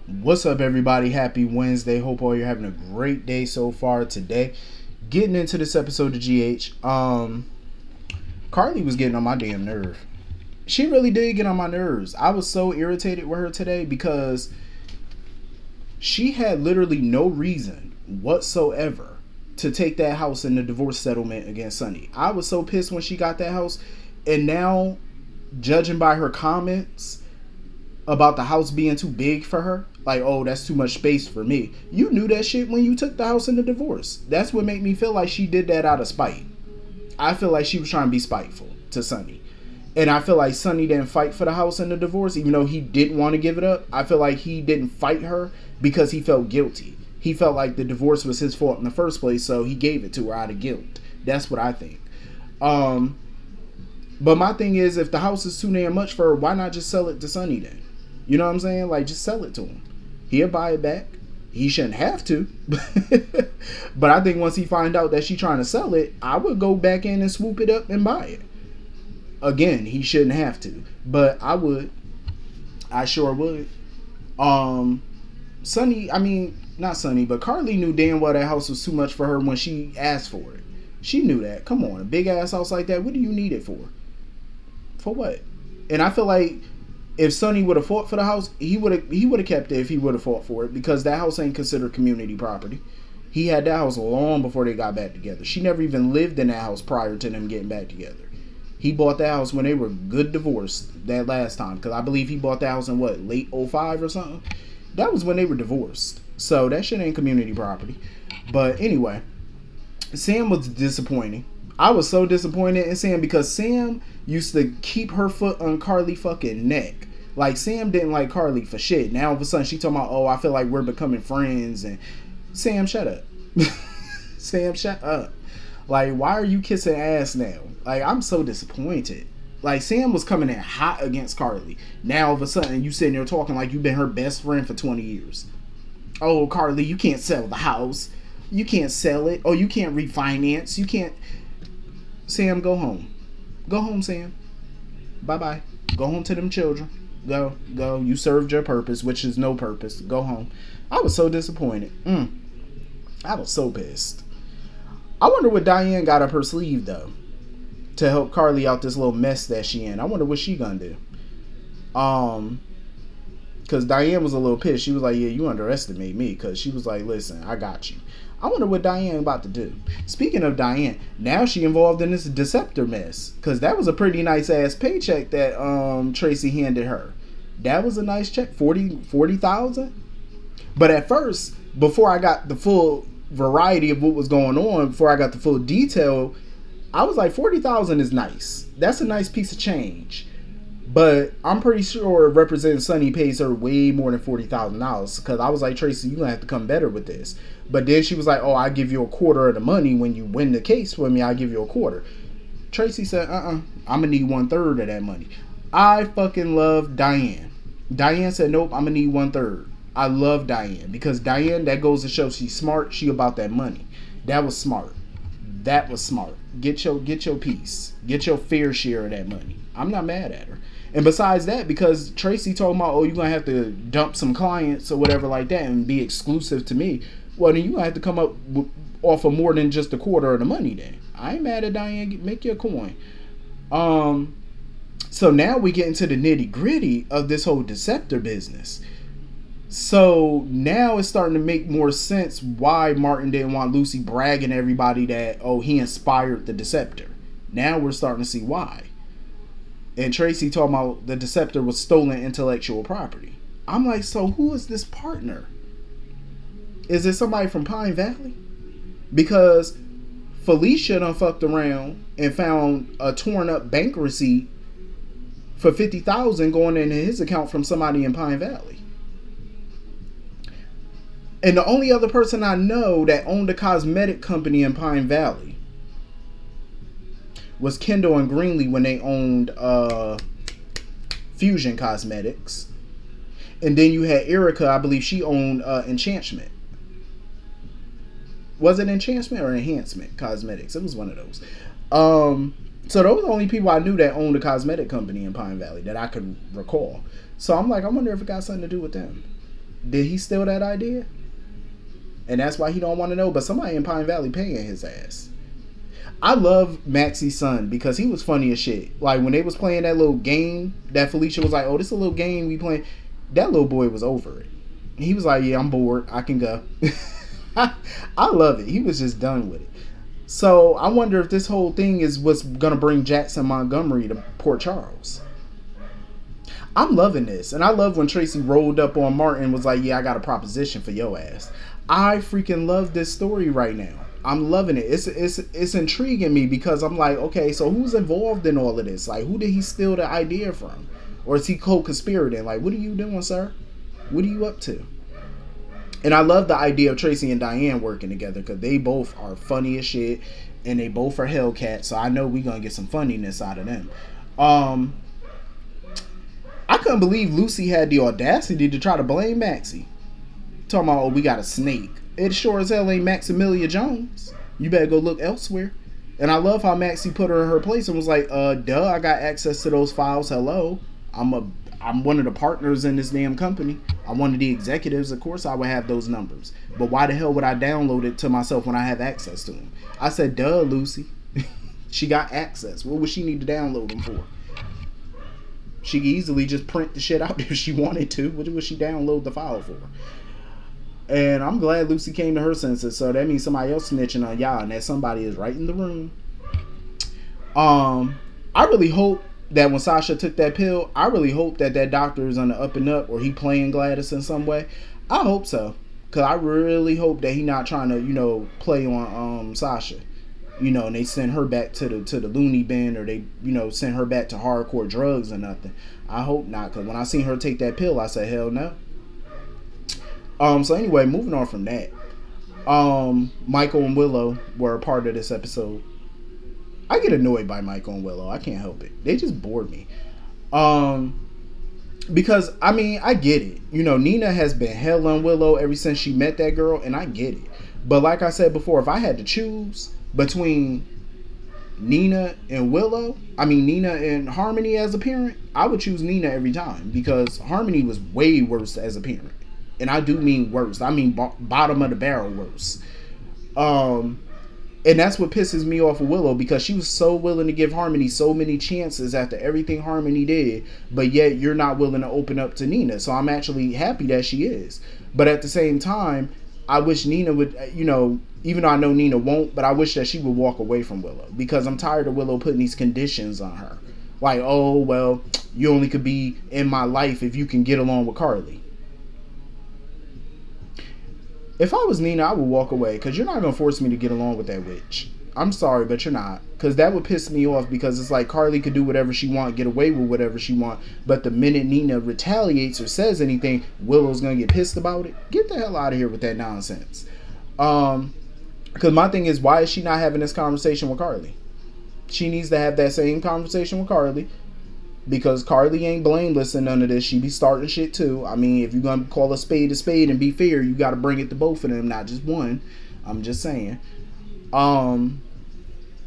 What's up, everybody? Happy Wednesday. Hope all you're having a great day so far today. Getting into this episode of GH. Carly was getting on my damn nerve. She really did get on my nerves. I was so irritated with her today because she had literally no reason whatsoever to take that house in the divorce settlement against Sonny. I was so pissed when she got that house, and now, judging by her comments about the house being too big for her, like, oh, that's too much space for me. You knew that shit when you took the house in the divorce. That's what made me feel like she did that out of spite. I feel like she was trying to be spiteful to Sonny. And I feel like Sonny didn't fight for the house in the divorce, even though he didn't want to give it up. I feel like he didn't fight her because he felt guilty. He felt like the divorce was his fault in the first place, so he gave it to her out of guilt. That's what I think. But my thing is, if the house is too damn much for her, why not just sell it to Sonny then? You know what I'm saying? Like, just sell it to him. He'll buy it back. He shouldn't have to. But I think once he find out that she's trying to sell it, I would go back in and swoop it up and buy it. Again, he shouldn't have to. But I would. I sure would. Sonny, I mean, not Sonny, but Carly knew damn well that house was too much for her when she asked for it. She knew that. Come on, a big ass house like that, what do you need it for? For what? And I feel like if Sonny would have fought for the house, he would have kept it if he would have fought for it, because that house ain't considered community property. He had that house long before they got back together. She never even lived in that house prior to them getting back together. He bought that house when they were good divorced that last time, because I believe he bought that house in what, late 05 or something? That was when they were divorced. So that shit ain't community property. But anyway, Sam was disappointing. I was so disappointed in Sam because Sam used to keep her foot on Carly fucking neck. Like, Sam didn't like Carly for shit. Now all of a sudden she talking about, oh, I feel like we're becoming friends. And Sam, shut up. Sam, shut up. Like, why are you kissing ass now? Like, I'm so disappointed. Like, Sam was coming in hot against Carly. Now all of a sudden you sitting there talking like you've been her best friend for 20 years. Oh, Carly, you can't sell the house. You can't sell it. Oh, you can't refinance. You can't. Sam, go home. Go home, Sam. Bye-bye. Go home to them children. Go. You served your purpose, which is no purpose. Go home. I was so disappointed. I was so pissed. I wonder what Diane got up her sleeve, though, to help Carly out this little mess that she in. I wonder what she gonna do. Because Diane was a little pissed. She was like, yeah, you underestimate me. Because she was like, listen, I got you. I wonder what Diane about to do. Speaking of Diane, now she involved in this Deceptor mess. Because that was a pretty nice ass paycheck that Tracy handed her. That was a nice check. 40,000. But at first, before I got the full variety of what was going on, before I got the full detail, I was like, 40,000 is nice. That's a nice piece of change. But I'm pretty sure Representative Sonny pays her way more than $40,000. Because I was like, Tracy, you're going to have to come better with this. But then she was like, oh, I give you a quarter of the money. When you win the case for me, I give you a quarter. Tracy said, I'm going to need 1/3 of that money. I fucking love Diane. Diane said, nope, I'm going to need 1/3. I love Diane. Because Diane, that goes to show she's smart. She about that money. That was smart. That was smart. Get your piece. Get your fair share of that money. I'm not mad at her. And besides that, because Tracy told me, oh, you're going to have to dump some clients or whatever like that and be exclusive to me. Well, then you're going to have to come up offer more than just a quarter of the money then. I ain't mad at Diane. Make your coin. So now we get into the nitty gritty of this whole Deceptor business. So now it's starting to make more sense why Martin didn't want Lucy bragging to everybody that, oh, he inspired the Deceptor. Now we're starting to see why. And Tracy talking about the Deceptor was stolen intellectual property. I'm like, so who is this partner? Is it somebody from Pine Valley? Because Felicia done fucked around and found a torn up bank receipt for $50,000 going into his account from somebody in Pine Valley. And the only other person I know that owned a cosmetic company in Pine Valley was Kendall and Greenlee when they owned Fusion Cosmetics. And then you had Erica, I believe she owned Enchantment. Was it Enchantment or Enhancement Cosmetics? It was one of those. So those are the only people I knew that owned a cosmetic company in Pine Valley that I could recall. So I'm like, I wonder if it got something to do with them. Did he steal that idea? And that's why he don't want to know. But somebody in Pine Valley paying his ass. I love Maxie's son because he was funny as shit. Like when they was playing that little game that Felicia was like, oh, this is a little game we playing. That little boy was over it. He was like, yeah, I'm bored. I can go. I love it. He was just done with it. So I wonder if this whole thing is what's going to bring Jackson Montgomery to Port Charles. I'm loving this. And I love when Tracy rolled up on Martin and was like, yeah, I got a proposition for your ass. I freaking love this story right now. I'm loving it. It's intriguing me because I'm like, okay, so who's involved in all of this? Like, who did he steal the idea from? Or is he co-conspirating? Like, what are you doing, sir? What are you up to? And I love the idea of Tracy and Diane working together because they both are funny as shit and they both are Hellcats. So I know we're going to get some funniness out of them. I couldn't believe Lucy had the audacity to try to blame Maxie. Talking about, oh, we got a snake. It sure as hell ain't Maximilia Jones. You better go look elsewhere. And I love how Maxie put her in her place and was like, duh, I got access to those files. Hello. I'm one of the partners in this damn company. I'm one of the executives. Of course I would have those numbers. But why the hell would I download it to myself when I have access to them? I said, duh, Lucy. She got access. What would she need to download them for? She could easily just print the shit out if she wanted to. What would she download the file for? And I'm glad Lucy came to her senses. So that means somebody else snitching on y'all, and that somebody is right in the room. I really hope that when Sasha took that pill, I really hope that that doctor is on the up and up, or he playing Gladys in some way. I hope so, cause I really hope that he not trying to, play on Sasha. And they send her back to the loony bin, or they, send her back to hardcore drugs or nothing. I hope not, cause when I seen her take that pill, I said, hell no. So anyway, moving on from that. Michael and Willow were a part of this episode. I get annoyed by Michael and Willow. I can't help it. They just bored me. Because, I get it. Nina has been hell on Willow ever since she met that girl, and I get it. But like I said before, if I had to choose between Nina and Willow, Nina and Harmony as a parent, I would choose Nina every time. Because Harmony was way worse as a parent. And I do mean worse. I mean bottom of the barrel worse. And that's what pisses me off of Willow, because she was so willing to give Harmony so many chances after everything Harmony did, but yet you're not willing to open up to Nina. So I'm actually happy that she is. But at the same time, I wish Nina would, even though I know Nina won't, but I wish that she would walk away from Willow, because I'm tired of Willow putting these conditions on her. Like, oh, well, you only could be in my life if you can get along with Carly. If I was Nina, I would walk away, because you're not going to force me to get along with that witch. I'm sorry, but you're not. Because that would piss me off, because it's like Carly could do whatever she want, get away with whatever she want. But the minute Nina retaliates or says anything, Willow's going to get pissed about it. Get the hell out of here with that nonsense. Because my thing is, why is she not having this conversation with Carly? She needs to have that same conversation with Carly. Because Carly ain't blameless in none of this. She be starting shit too. If you're going to call a spade and be fair, you got to bring it to both of them, not just one. I'm just saying.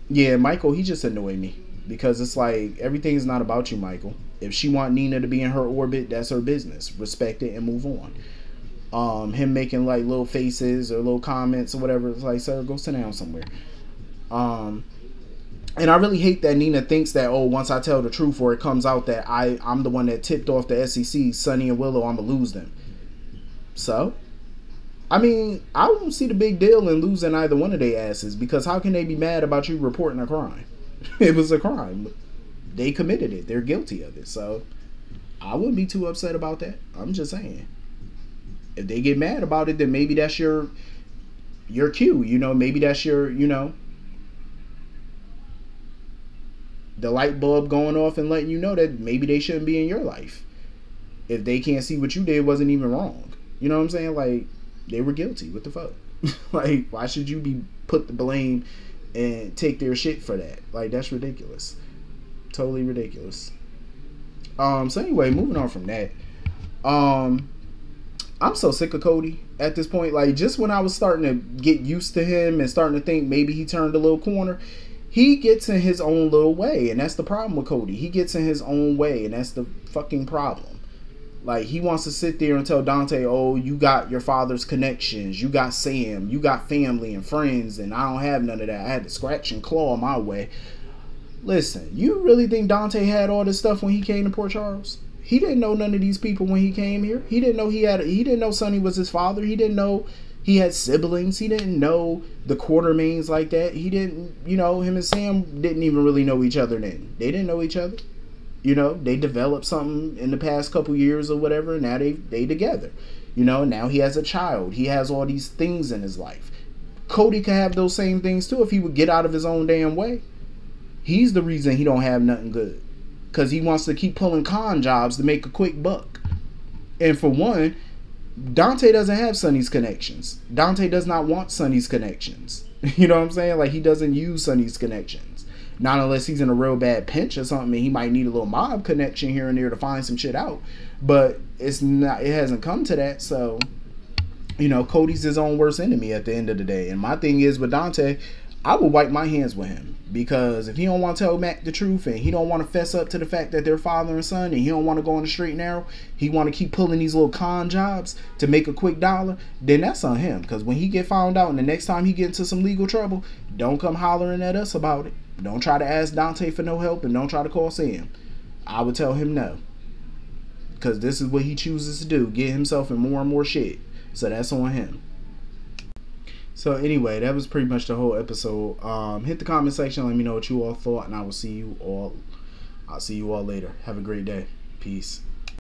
Yeah, Michael, he just annoyed me. Because it's like, everything's not about you, Michael. If she want Nina to be in her orbit, that's her business. Respect it and move on. Him making like little faces or little comments or whatever. It's like, sir, go sit down somewhere. And I really hate that Nina thinks that, oh, once I tell the truth or it comes out that I'm the one that tipped off the SEC, Sonny and Willow, I'm going to lose them. So, I don't see the big deal in losing either one of their asses, because how can they be mad about you reporting a crime? It was a crime. They committed it. They're guilty of it. So, I wouldn't be too upset about that. I'm just saying. If they get mad about it, then maybe that's your cue. Maybe that's your, the light bulb going off and letting you know that maybe they shouldn't be in your life. If they can't see what you did wasn't even wrong. You know what I'm saying? Like, they were guilty. What the fuck? Like, why should you be put the blame and take their shit for that? Like, that's ridiculous. Totally ridiculous. So anyway, moving on from that. I'm so sick of Cody at this point. Like, just when I was starting to get used to him and starting to think maybe he turned a little corner, he gets in his own little way, and that's the problem with Cody. He gets in his own way, and that's the fucking problem. Like, he wants to sit there and tell Dante, oh, you got your father's connections, you got Sam, you got family and friends, and I don't have none of that. I had to scratch and claw my way. Listen, you really think Dante had all this stuff when he came to Port Charles? He didn't know none of these people when he came here. He didn't know he didn't know Sonny was his father. He didn't know he had siblings. He didn't know the Quartermains like that. He didn't, him and Sam didn't even really know each other then. They didn't know each other. They developed something in the past couple years or whatever, and now they together. Now he has a child. He has all these things in his life. Cody could have those same things too if he would get out of his own damn way. He's the reason he don't have nothing good. Because he wants to keep pulling con jobs to make a quick buck. And for one, Dante doesn't have Sonny's connections. Dante does not want Sonny's connections. You know what I'm saying? Like, he doesn't use Sonny's connections. Not unless he's in a real bad pinch or something and he might need a little mob connection here and there to find some shit out. But it hasn't come to that. So, Cody's his own worst enemy at the end of the day. And my thing is with Dante, I would wipe my hands with him. Because if he don't want to tell Mac the truth and he don't want to fess up to the fact that they're father and son and he don't want to go on the straight and narrow, he want to keep pulling these little con jobs to make a quick dollar, then that's on him. Because when he get found out and the next time he get into some legal trouble, don't come hollering at us about it. Don't try to ask Dante for no help and don't try to call Sam. I would tell him no. Because this is what he chooses to do. Get himself in more and more shit. So that's on him. So anyway, that was pretty much the whole episode. Hit the comment section. Let me know what you all thought. And I'll see you all later. Have a great day. Peace.